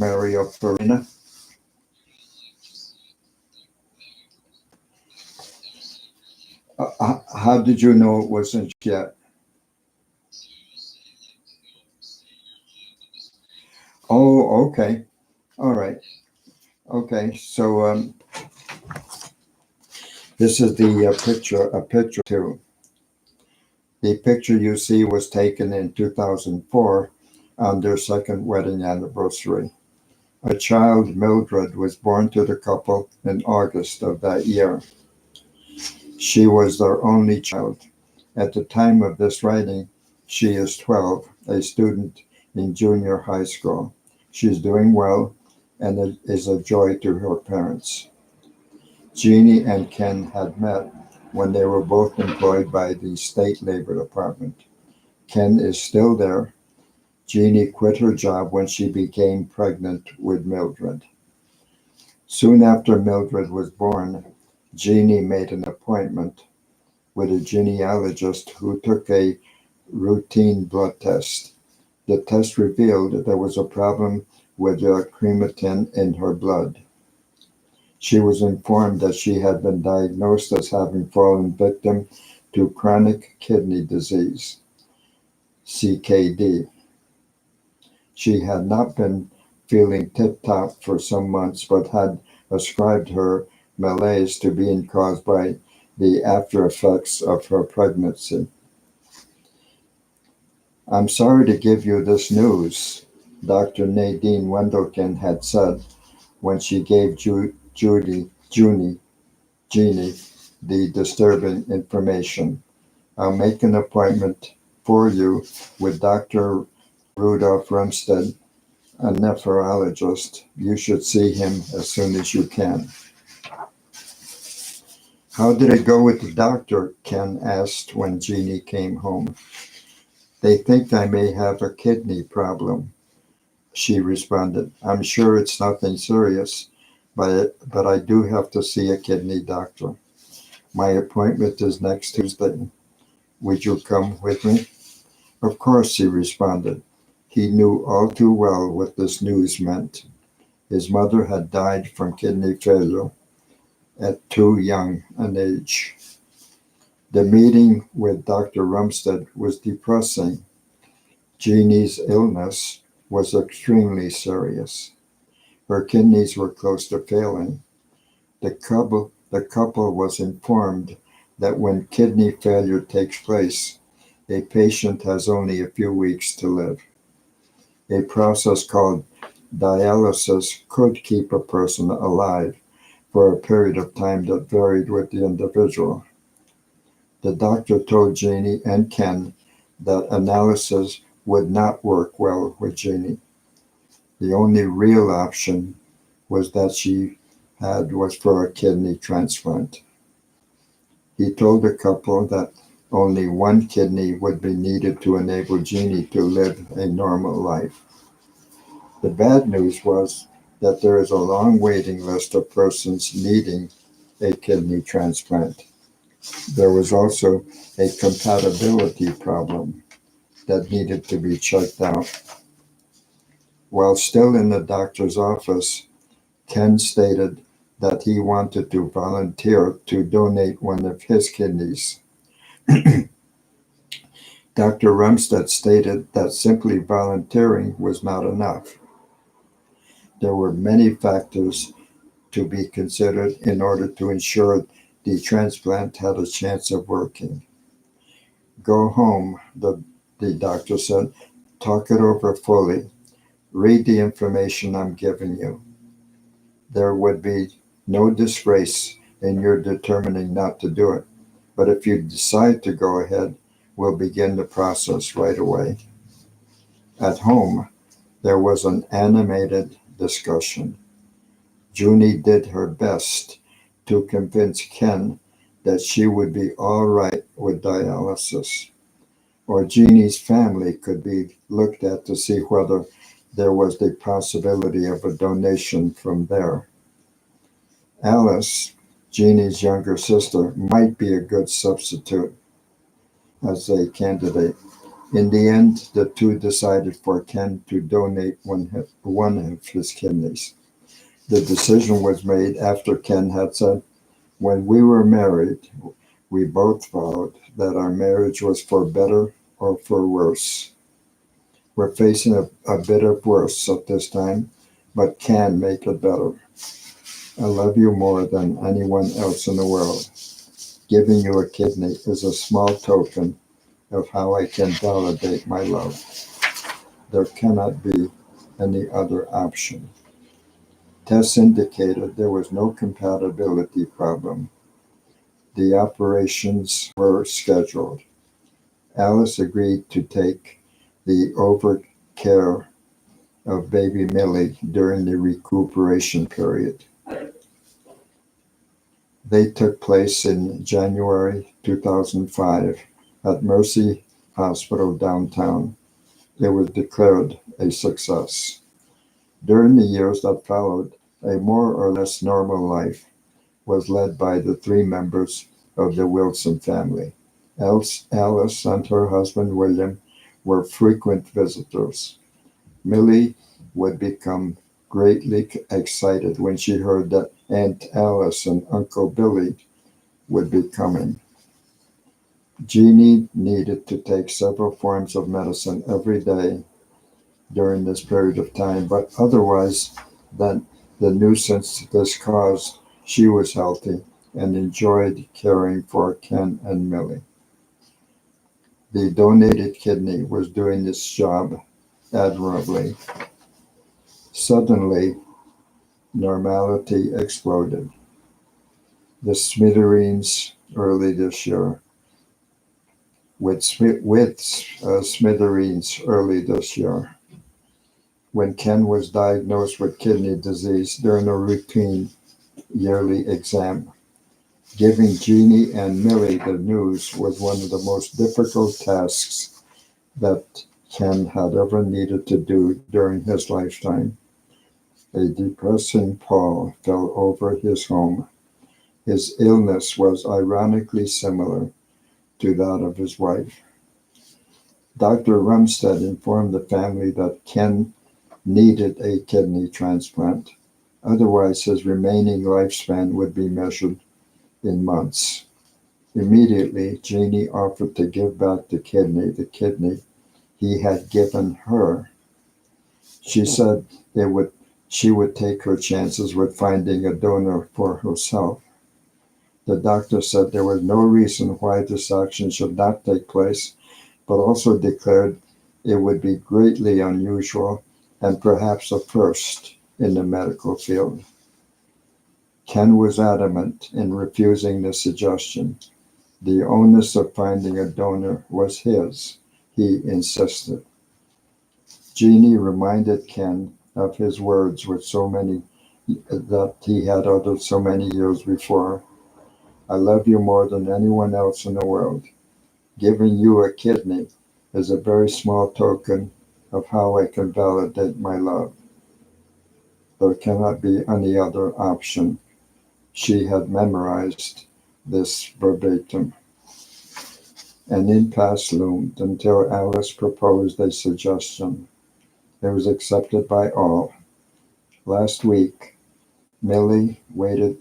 Mary of Farina. How did you know it wasn't yet? Oh, okay. All right. Okay. So this is the picture, a picture too. The picture you see was taken in 2004 on their second wedding anniversary. A child, Mildred, was born to the couple in August of that year. She was their only child. At the time of this writing, she is 12, a student in junior high school. She's doing well and it is a joy to her parents. Jeannie and Ken had met when they were both employed by the state labor department. Ken is still there. Jeannie quit her job when she became pregnant with Mildred. Soon after Mildred was born, Jeannie made an appointment with a genealogist who took a routine blood test. The test revealed that there was a problem with the chromatin in her blood. She was informed that she had been diagnosed as having fallen victim to chronic kidney disease, CKD. She had not been feeling tip-top for some months, but had ascribed her malaise to being caused by the after effects of her pregnancy. I'm sorry to give you this news, Dr. Nadine Wendelkin had said when she gave Jeannie the disturbing information. I'll make an appointment for you with Dr. Rudolph Rumstead, a nephrologist. You should see him as soon as you can. How did it go with the doctor? Ken asked when Jeannie came home. They think I may have a kidney problem, she responded. I'm sure it's nothing serious, but I do have to see a kidney doctor. My appointment is next Tuesday. Would you come with me? Of course, he responded. He knew all too well what this news meant. His mother had died from kidney failure at too young an age. The meeting with Dr. Rumstead was depressing. Jeannie's illness was extremely serious. Her kidneys were close to failing. The couple was informed that when kidney failure takes place, a patient has only a few weeks to live. A process called dialysis could keep a person alive for a period of time that varied with the individual. The doctor told Jeannie and Ken that analysis would not work well with Jeannie. The only real option was that she had was for a kidney transplant. He told the couple that only one kidney would be needed to enable Jeannie to live a normal life. The bad news was that there is a long waiting list of persons needing a kidney transplant. There was also a compatibility problem that needed to be checked out. While still in the doctor's office, Ken stated that he wanted to volunteer to donate one of his kidneys. Dr. Rumstead stated that simply volunteering was not enough. There were many factors to be considered in order to ensure the transplant had a chance of working. Go home, the doctor said. Talk it over fully. Read the information I'm giving you. There would be no disgrace in your determining not to do it. But if you decide to go ahead, we'll begin the process right away. At home, there was an animated discussion. Junie did her best to convince Ken that she would be all right with dialysis, or Jeannie's family could be looked at to see whether there was the possibility of a donation from there. Alice, Jeannie's younger sister, might be a good substitute as a candidate. In the end, the two decided for Ken to donate one of his kidneys. The decision was made after Ken had said, "When we were married, we both vowed that our marriage was for better or for worse. We're facing a bit of worse at this time, but can make it better. I love you more than anyone else in the world. Giving you a kidney is a small token of how I can validate my love. There cannot be any other option." Tests indicated there was no compatibility problem. The operations were scheduled. Alice agreed to take the over care of baby Millie during the recuperation period. They took place in January 2005 at Mercy Hospital downtown. It was declared a success. During the years that followed, a more or less normal life was led by the three members of the Wilson family. Alice and her husband William were frequent visitors. Millie would become greatly excited when she heard that Aunt Alice and Uncle Billy would be coming. Jeannie needed to take several forms of medicine every day during this period of time, but otherwise than the nuisance this caused, she was healthy and enjoyed caring for Ken and Millie. The donated kidney was doing its job admirably. Suddenly, normality exploded. The smithereens early this year. Smithereens early this year, when Ken was diagnosed with kidney disease during a routine yearly exam. Giving Jeannie and Millie the news was one of the most difficult tasks that Ken had ever needed to do during his lifetime. A depressing pall fell over his home. His illness was ironically similar to that of his wife. Dr. Rumstead informed the family that Ken needed a kidney transplant. Otherwise, his remaining lifespan would be measured in months. Immediately, Jeannie offered to give back the kidney he had given her. She said she would take her chances with finding a donor for herself. The doctor said there was no reason why this action should not take place, but also declared it would be greatly unusual and perhaps a first in the medical field. Ken was adamant in refusing the suggestion. The onus of finding a donor was his, he insisted. Jeannie reminded Ken of his words that he had uttered so many years before. "I love you more than anyone else in the world. Giving you a kidney is a very small token of how I can validate my love. There cannot be any other option." She had memorized this verbatim. An impasse loomed until Alice proposed a suggestion. It was accepted by all. Last week, Millie waited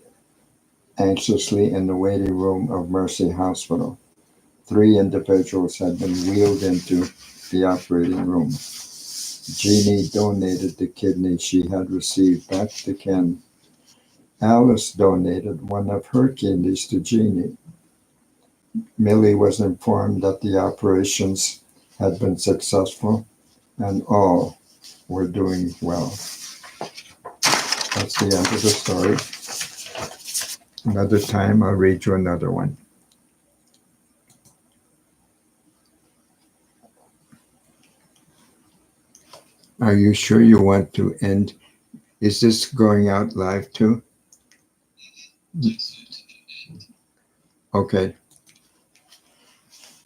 anxiously in the waiting room of Mercy Hospital. 3 individuals had been wheeled into the operating room. Jeannie donated the kidney she had received back to Ken. Alice donated one of her kidneys to Jeannie. Millie was informed that the operations had been successful and all were doing well. That's the end of the story. Another time I'll read you another one. Are you sure you want to end? Is this going out live too? Okay.